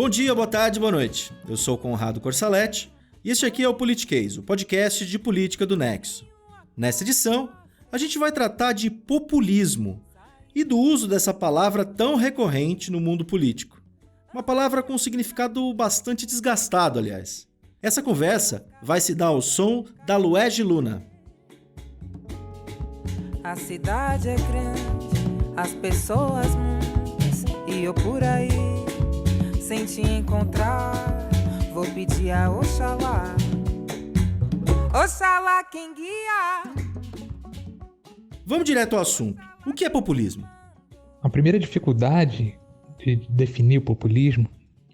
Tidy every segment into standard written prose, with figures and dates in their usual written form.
Bom dia, boa tarde, boa noite. Eu sou Conrado Corsaletti e este aqui é o Politiquês, o podcast de política do Nexo. Nessa edição, a gente vai tratar de populismo e do uso dessa palavra tão recorrente no mundo político. Uma palavra com significado bastante desgastado, aliás. Essa conversa vai se dar ao som da Luege Luna. A cidade é grande, as pessoas muitas, e eu por aí, sem te encontrar, vou pedir a Oxalá. Oxalá quem guia. Vamos direto ao assunto. O que é populismo? A primeira dificuldade de definir o populismo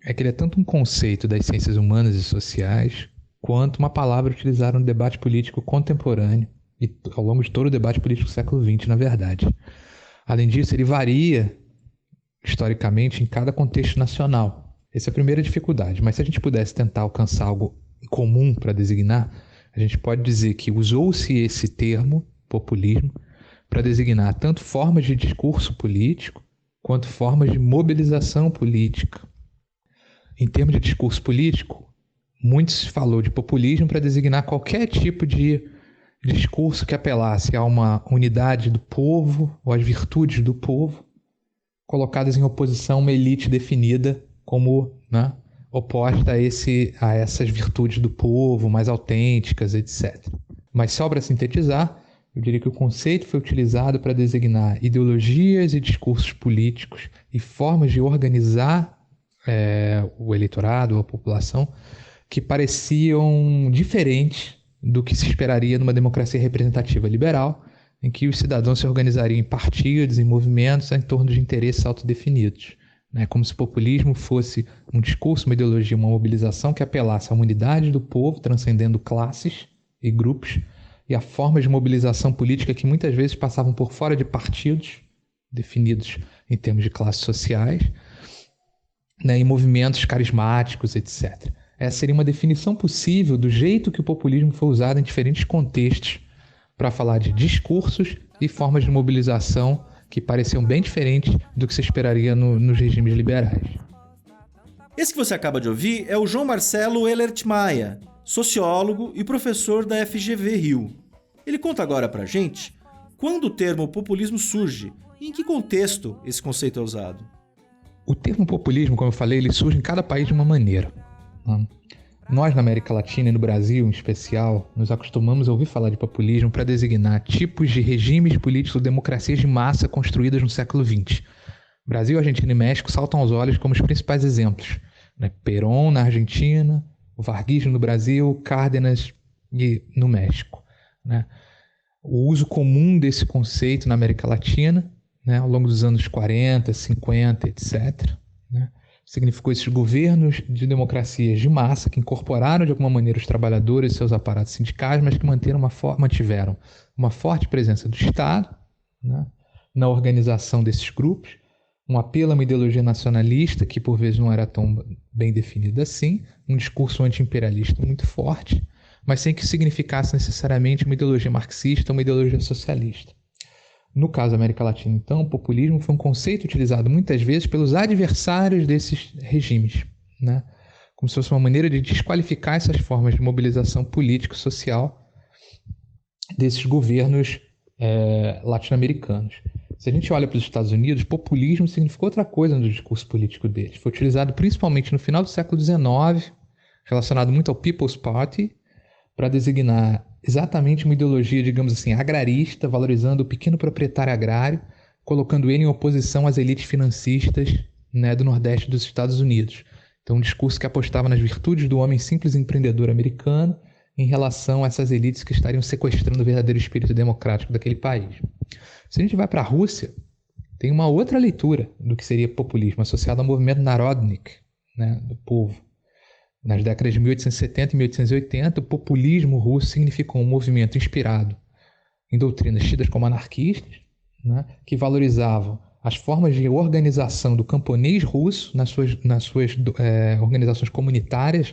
é que ele é tanto um conceito das ciências humanas e sociais, quanto uma palavra utilizada no debate político contemporâneo e ao longo de todo o debate político do século XX, na verdade. Além disso, ele varia historicamente em cada contexto nacional. Essa é a primeira dificuldade, mas se a gente pudesse tentar alcançar algo comum para designar, a gente pode dizer que usou-se esse termo, populismo, para designar tanto formas de discurso político, quanto formas de mobilização política. Em termos de discurso político, muito se falou de populismo para designar qualquer tipo de discurso que apelasse a uma unidade do povo, ou às virtudes do povo, colocadas em oposição a uma elite definida como oposta a essas virtudes do povo, mais autênticas, etc. Mas só para sintetizar, eu diria que o conceito foi utilizado para designar ideologias e discursos políticos e formas de organizar o eleitorado ou a população que pareciam diferentes do que se esperaria numa democracia representativa liberal, em que os cidadãos se organizariam em partidos e movimentos em torno de interesses autodefinidos. Como se o populismo fosse um discurso, uma ideologia, uma mobilização que apelasse à unidade do povo, transcendendo classes e grupos, e a formas de mobilização política que muitas vezes passavam por fora de partidos, definidos em termos de classes sociais, em movimentos carismáticos, etc. Essa seria uma definição possível do jeito que o populismo foi usado em diferentes contextos para falar de discursos e formas de mobilização que pareciam bem diferentes do que se esperaria nos regimes liberais. Esse que você acaba de ouvir é o João Marcelo Elert Maia, sociólogo e professor da FGV Rio. Ele conta agora pra gente quando o termo populismo surge e em que contexto esse conceito é usado. O termo populismo, como eu falei, ele surge em cada país de uma maneira. Nós, na América Latina e no Brasil, em especial, nos acostumamos a ouvir falar de populismo para designar tipos de regimes políticos ou democracias de massa construídas no século XX. Brasil, Argentina e México saltam aos olhos como os principais exemplos. Perón na Argentina, o varguismo no Brasil, Cárdenas no México. O uso comum desse conceito na América Latina, ao longo dos anos 40, 50, etc., significou esses governos de democracias de massa que incorporaram de alguma maneira os trabalhadores e seus aparatos sindicais, mas que mantiveram uma forte presença do Estado na organização desses grupos, um apelo a uma ideologia nacionalista que por vezes não era tão bem definida assim, um discurso anti-imperialista muito forte, mas sem que significasse necessariamente uma ideologia marxista ou uma ideologia socialista. No caso da América Latina, então, o populismo foi um conceito utilizado muitas vezes pelos adversários desses regimes, como se fosse uma maneira de desqualificar essas formas de mobilização político-social desses governos latino-americanos. Se a gente olha para os Estados Unidos, populismo significou outra coisa no discurso político deles. Foi utilizado principalmente no final do século XIX, relacionado muito ao People's Party, para designar exatamente uma ideologia, digamos assim, agrarista, valorizando o pequeno proprietário agrário, colocando ele em oposição às elites financistas do Nordeste dos Estados Unidos. Então, um discurso que apostava nas virtudes do homem simples empreendedor americano em relação a essas elites que estariam sequestrando o verdadeiro espírito democrático daquele país. Se a gente vai para a Rússia, tem uma outra leitura do que seria populismo, associado ao movimento Narodnik, do povo. Nas décadas de 1870 e 1880, o populismo russo significou um movimento inspirado em doutrinas tidas como anarquistas, que valorizavam as formas de organização do camponês russo nas suas organizações comunitárias,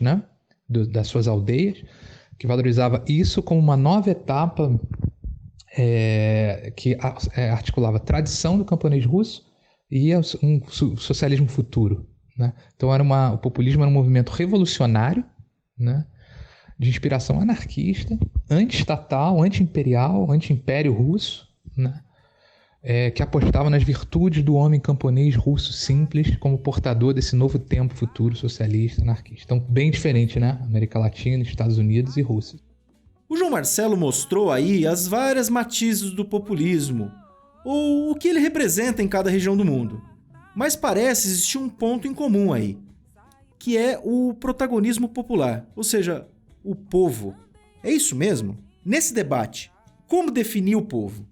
das suas aldeias, que valorizava isso como uma nova etapa que articulava a tradição do camponês russo e um socialismo futuro, né? Então o populismo era um movimento revolucionário, né? De inspiração anarquista, anti-estatal, anti-imperial, anti-império russo, né? Que apostava nas virtudes do homem camponês russo simples como portador desse novo tempo futuro socialista, anarquista. Então, bem diferente, né? América Latina, Estados Unidos e Rússia. O João Marcelo mostrou aí as várias matizes do populismo, ou o que ele representa em cada região do mundo. Mas parece existir um ponto em comum aí, que é o protagonismo popular, ou seja, o povo. É isso mesmo? Nesse debate, como definir o povo?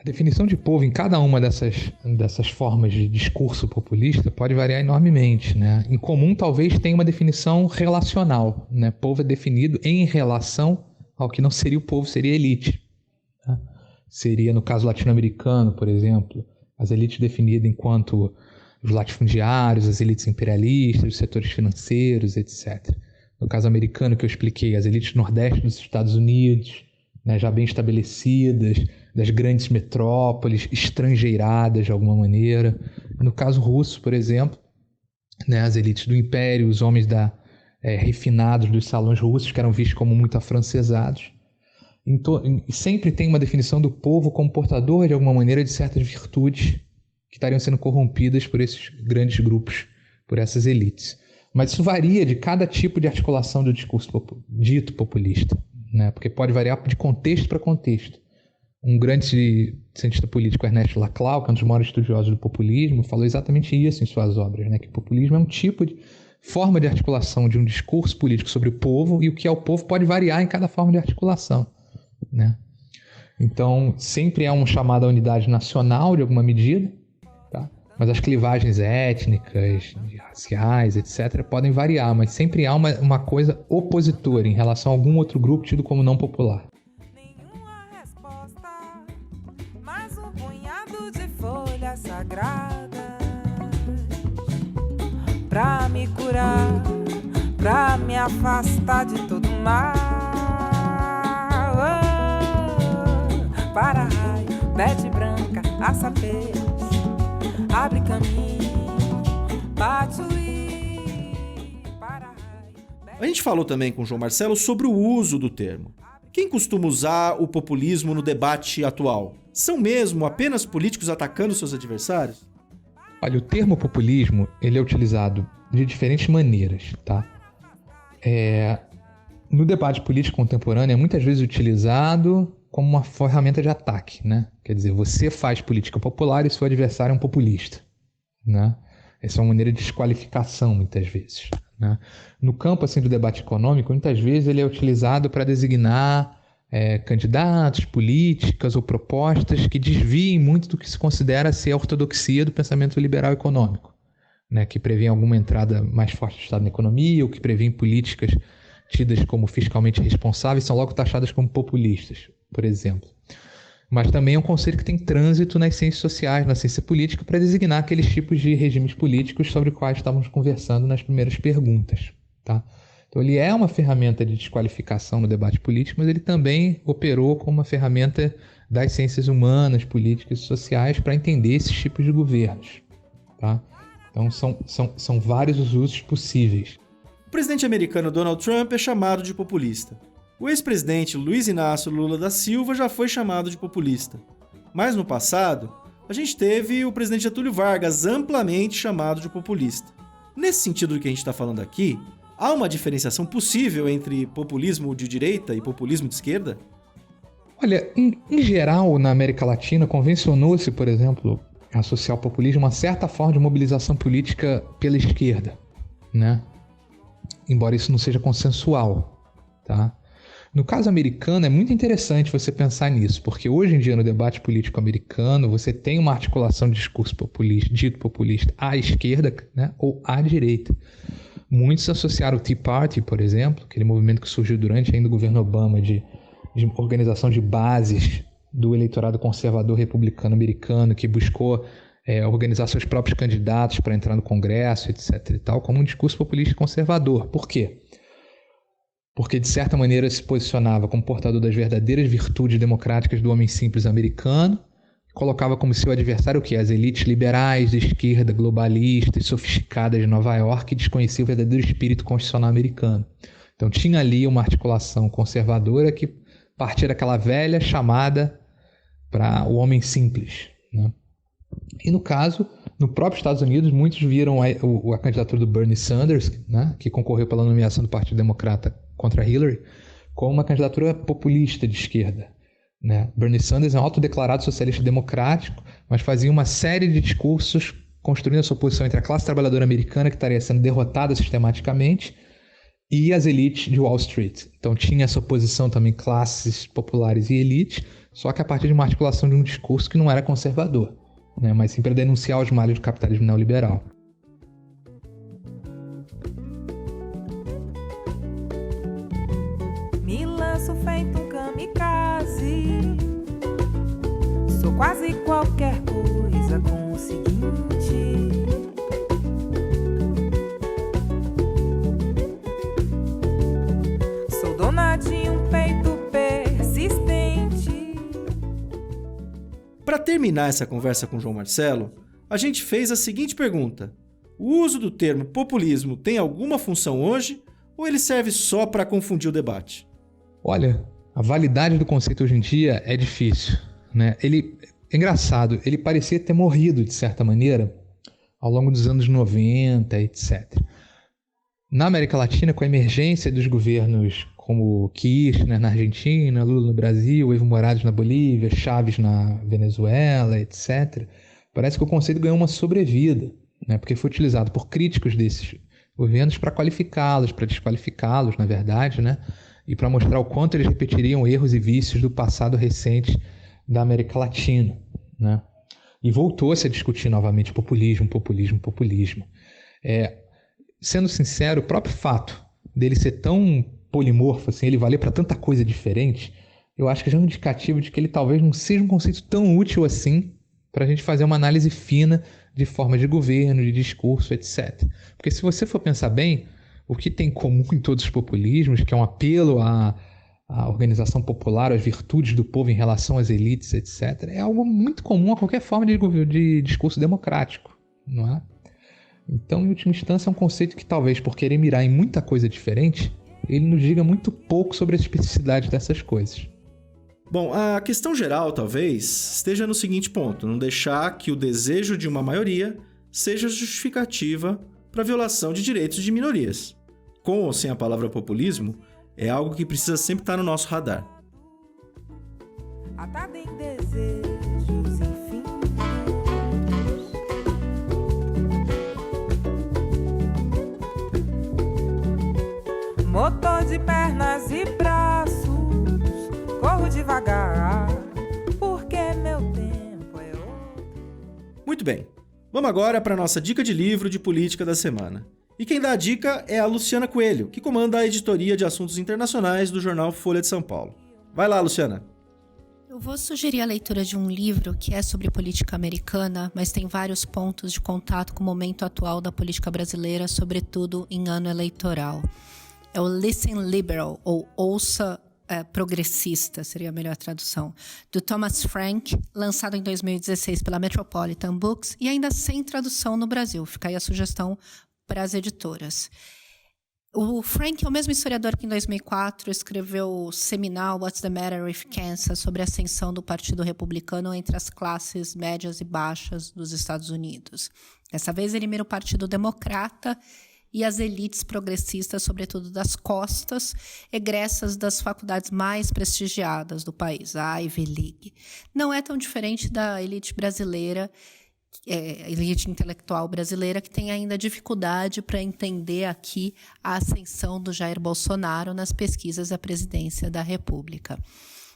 A definição de povo em cada uma dessas formas de discurso populista pode variar enormemente, né? Em comum, talvez tenha uma definição relacional, né? Povo é definido em relação ao que não seria o povo, seria a elite. Tá? Seria, no caso latino-americano, por exemplo, as elites definidas enquanto os latifundiários, as elites imperialistas, os setores financeiros, etc. No caso americano, que eu expliquei, as elites nordeste dos Estados Unidos, né, já bem estabelecidas, das grandes metrópoles, estrangeiradas de alguma maneira. No caso russo, por exemplo, né, as elites do império, os homens refinados dos salões russos, que eram vistos como muito afrancesados. E sempre tem uma definição do povo como portador, de alguma maneira, de certas virtudes que estariam sendo corrompidas por esses grandes grupos, por essas elites. Mas isso varia de cada tipo de articulação do discurso dito populista, né? Porque pode variar de contexto para contexto. Um grande cientista político, Ernest Laclau, que é um dos maiores estudiosos do populismo, falou exatamente isso em suas obras, né? Que o populismo é um tipo de forma de articulação de um discurso político sobre o povo, e o que é o povo pode variar em cada forma de articulação, né? Então, sempre é um chamado à unidade nacional, de alguma medida, tá? Mas as clivagens étnicas, raciais, etc., podem variar, mas sempre há uma coisa opositora em relação a algum outro grupo tido como não popular. Sagradas pra me curar, pra me afastar de todo mal. Oh, para raio, bete branca, aça peixe, abre caminho, batuí, para raio. A gente falou também com o João Marcelo sobre o uso do termo. Quem costuma usar o populismo no debate atual? São mesmo apenas políticos atacando seus adversários? Olha, o termo populismo, ele é utilizado de diferentes maneiras, tá? No debate político contemporâneo é muitas vezes utilizado como uma ferramenta de ataque, né? Quer dizer, você faz política popular e seu adversário é um populista, né? Essa é uma maneira de desqualificação, muitas vezes, né? No campo assim, do debate econômico, muitas vezes ele é utilizado para designar candidatos, políticas ou propostas que desviem muito do que se considera ser a ortodoxia do pensamento liberal econômico, né? Que prevêem alguma entrada mais forte do Estado na economia, ou que prevêem políticas tidas como fiscalmente responsáveis, são logo taxadas como populistas, por exemplo. Mas também é um conceito que tem trânsito nas ciências sociais, na ciência política, para designar aqueles tipos de regimes políticos sobre os quais estávamos conversando nas primeiras perguntas, tá? Então ele é uma ferramenta de desqualificação no debate político, mas ele também operou como uma ferramenta das ciências humanas, políticas e sociais para entender esses tipos de governos, tá? Então são vários os usos possíveis. O presidente americano Donald Trump é chamado de populista. O ex-presidente Luiz Inácio Lula da Silva já foi chamado de populista. Mas no passado, a gente teve o presidente Getúlio Vargas amplamente chamado de populista. Nesse sentido do que a gente está falando aqui, há uma diferenciação possível entre populismo de direita e populismo de esquerda? Olha, em geral, na América Latina, convencionou-se, por exemplo, associar ao populismo uma certa forma de mobilização política pela esquerda, né? Embora isso não seja consensual, tá? No caso americano, é muito interessante você pensar nisso, porque hoje em dia, no debate político americano, você tem uma articulação de discurso populista, dito populista à esquerda, né, ou à direita. Muitos associaram o Tea Party, por exemplo, aquele movimento que surgiu durante ainda o governo Obama de organização de bases do eleitorado conservador republicano americano, que buscou organizar seus próprios candidatos para entrar no Congresso, etc. e tal, como um discurso populista conservador. Por quê? Porque, de certa maneira, se posicionava como portador das verdadeiras virtudes democráticas do homem simples americano, colocava como seu adversário o quê? As elites liberais, de esquerda, globalistas, sofisticadas de Nova York, que desconheciam o verdadeiro espírito constitucional americano. Então tinha ali uma articulação conservadora que partia daquela velha chamada para o homem simples, né? E no caso, no próprio Estados Unidos, muitos viram a candidatura do Bernie Sanders, né, que concorreu pela nomeação do Partido Democrata contra Hillary, como uma candidatura populista de esquerda, né? Bernie Sanders é um autodeclarado socialista democrático, mas fazia uma série de discursos construindo a sua posição entre a classe trabalhadora americana, que estaria sendo derrotada sistematicamente, e as elites de Wall Street. Então tinha essa oposição também, classes populares e elite, só que a partir de uma articulação de um discurso que não era conservador, né, mas sim para denunciar os males do capitalismo neoliberal. Me lanço feito um kamikaze. Sou quase qualquer coisa com o seguinte: sou dona de um peito persistente. Para terminar essa conversa com João Marcelo, a gente fez a seguinte pergunta: o uso do termo populismo tem alguma função hoje ou ele serve só para confundir o debate? Olha, a validade do conceito hoje em dia é difícil, né? É engraçado, ele parecia ter morrido, de certa maneira, ao longo dos anos 90, etc. Na América Latina, com a emergência dos governos como Kirchner na Argentina, Lula no Brasil, Evo Morales na Bolívia, Chávez na Venezuela, etc., parece que o conceito ganhou uma sobrevida, né? Porque foi utilizado por críticos desses governos para qualificá-los, para desqualificá-los, na verdade, né? E para mostrar o quanto eles repetiriam erros e vícios do passado recente da América Latina, né? E voltou-se a discutir novamente populismo. Sendo sincero, o próprio fato dele ser tão polimorfo, assim, ele valer para tanta coisa diferente, eu acho que já é um indicativo de que ele talvez não seja um conceito tão útil assim para a gente fazer uma análise fina de forma de governo, de discurso, etc. Porque se você for pensar bem, o que tem em comum em todos os populismos, que é um apelo à organização popular, às virtudes do povo em relação às elites, etc., é algo muito comum a qualquer forma de discurso democrático, não é? Então, em última instância, é um conceito que talvez, por querer mirar em muita coisa diferente, ele nos diga muito pouco sobre a especificidade dessas coisas. Bom, a questão geral, talvez, esteja no seguinte ponto: não deixar que o desejo de uma maioria seja justificativa para a violação de direitos de minorias. Com ou sem a palavra populismo, é algo que precisa sempre estar no nosso radar. Atada em desejos infinitos, motor de pernas e braços, corro devagar, porque meu tempo é outro. Muito bem, vamos agora para a nossa dica de livro de política da semana. E quem dá a dica é a Luciana Coelho, que comanda a editoria de assuntos internacionais do jornal Folha de São Paulo. Vai lá, Luciana. Eu vou sugerir a leitura de um livro que é sobre política americana, mas tem vários pontos de contato com o momento atual da política brasileira, sobretudo em ano eleitoral. É o Listen Liberal, ou Ouça Progressista, seria a melhor tradução, do Thomas Frank, lançado em 2016 pela Metropolitan Books e ainda sem tradução no Brasil. Fica aí a sugestão para as editoras. O Frank é o mesmo historiador que em 2004 escreveu o seminal What's the Matter with Kansas, sobre a ascensão do Partido Republicano entre as classes médias e baixas dos Estados Unidos. Dessa vez ele mira o Partido Democrata e as elites progressistas, sobretudo das costas, egressas das faculdades mais prestigiadas do país, a Ivy League. Não é tão diferente da elite brasileira, elite intelectual brasileira, que tem ainda dificuldade para entender aqui a ascensão do Jair Bolsonaro nas pesquisas à presidência da República.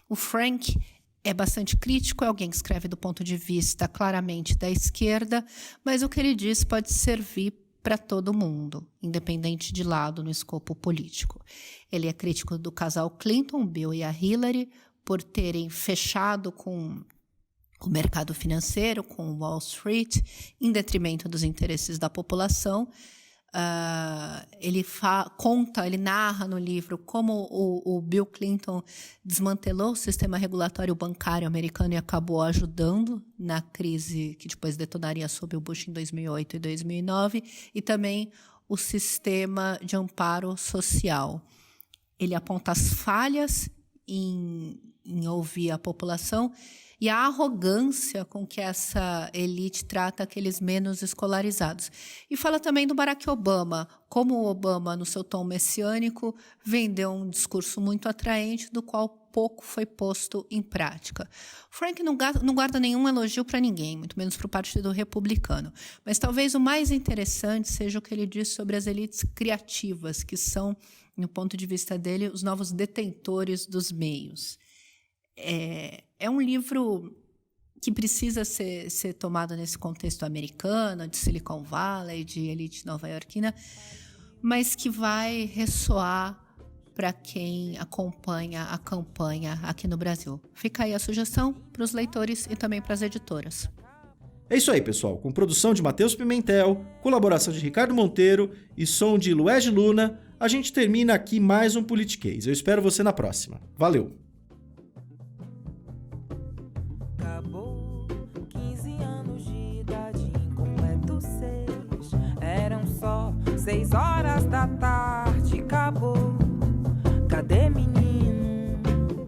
O Frank é bastante crítico, é alguém que escreve do ponto de vista claramente da esquerda, mas o que ele diz pode servir para todo mundo, independente de lado no escopo político. Ele é crítico do casal Clinton, Bill e a Hillary, por terem fechado com o mercado financeiro, com Wall Street, em detrimento dos interesses da população. ele narra no livro como o Bill Clinton desmantelou o sistema regulatório bancário americano e acabou ajudando na crise que depois detonaria sob o Bush em 2008 e 2009, e também o sistema de amparo social. Ele aponta as falhas em ouvir a população e a arrogância com que essa elite trata aqueles menos escolarizados. E fala também do Barack Obama, como o Obama, no seu tom messiânico, vendeu um discurso muito atraente, do qual pouco foi posto em prática. Frank não guarda nenhum elogio para ninguém, muito menos para o Partido Republicano. Mas talvez o mais interessante seja o que ele diz sobre as elites criativas, que são, no ponto de vista dele, os novos detentores dos meios. É um livro que precisa ser tomado nesse contexto americano, de Silicon Valley, de elite nova-iorquina, mas que vai ressoar para quem acompanha a campanha aqui no Brasil. Fica aí a sugestão para os leitores e também para as editoras. É isso aí, pessoal. Com produção de Matheus Pimentel, colaboração de Ricardo Monteiro e som de Luege Luna, a gente termina aqui mais um Politiquês. Eu espero você na próxima. Valeu! Acabou, 15 anos de idade, incompleto 6. Eram só 6 horas da tarde, acabou. Cadê menino?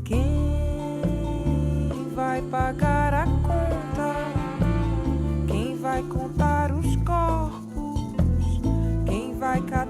Quem vai pagar a conta? Quem vai contar os corpos? Quem vai catar